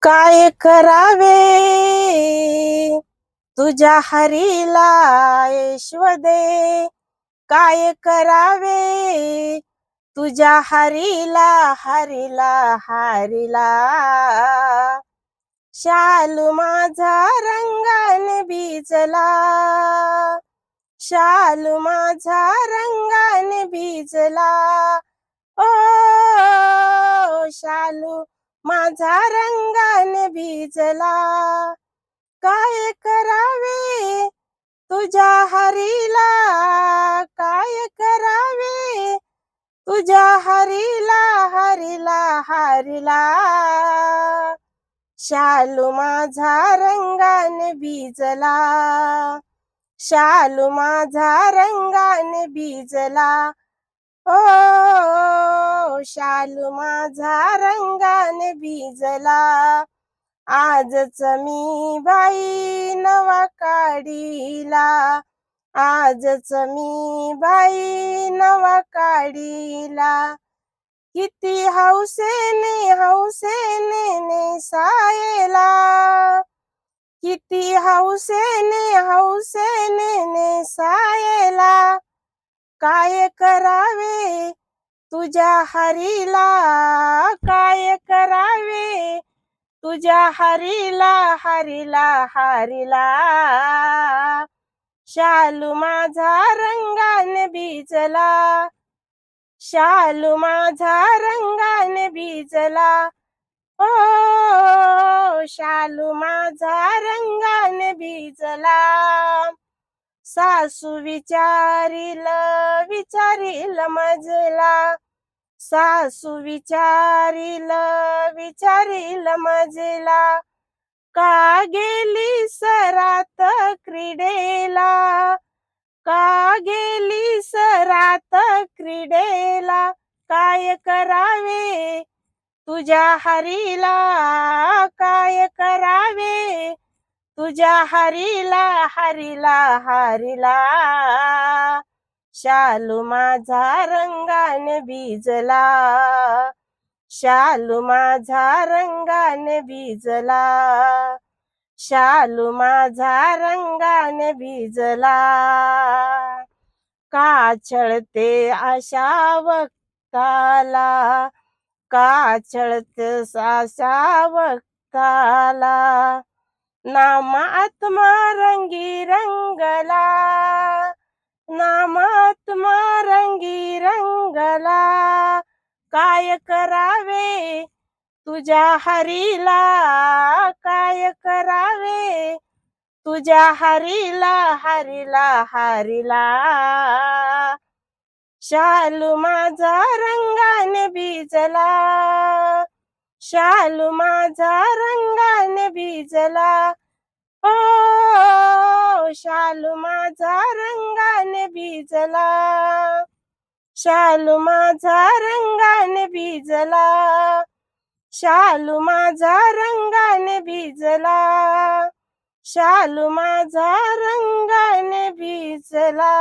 काय करावे तुझ्या हरीला यशोदे, काय करावे तुझ्या हरीला हरीला हरीला. शालू माझा रंगाने भिजला, शालू माझा रंगाने भिजला. ओ शालू माझा रंगाने भिजला. काय करावे तुझ्या हरीला, काय करावे तुझ्या हरीला हरीला हरीला. शालू माझा रंगाने भिजला, शालू माझा रंगाने भिजला. ओ शालू माझा रंगाने भिजला. आजच मी बाई नवा काढीला, आजच मी बाई नवा काढीला. किती हौसेने हौसेने नेसायला, किती हौसेने हौसेने नेसायला. काय करावे तुझ्या हरीला, काय करावे तुझ्या हरीला हरीला हरीला. शालू माझा रंगाने भिजला, शालू माझा रंगाने भिजला. ओ शालू माझा रंगाने भिजला. सासू विचारील विचारील मजला, सासू विचारील विचारील मजला. का गेली सरात क्रीडेला, का गेली सरात क्रीडेला. काय करावे तुझ्या हरीला, काय करावे तुझ्या हरीला हरीला हरीला. शालू माझा रंगाने भिजला, शालू माझा रंगाने भिजला, शालू माझा रंगाने भिजला. का छळते अशा वक्ताला, का छळते अशा वक्ताला. नाम आत्मा रंगी रंगला, नाम आत्मा रंगी रंगला. काय करावे तुझ्या हरीला, काय करावे तुझ्या हरीला हरीला हरीला. शालू माझा रंगाने भिजला, शालू माझा रंगाने भिजला. ओ शालू माझा रंगाने भिजला, शालू माझा रंगाने भिजला, शालू माझा रंगाने भिजला, शालू माझा रंगाने भिजला.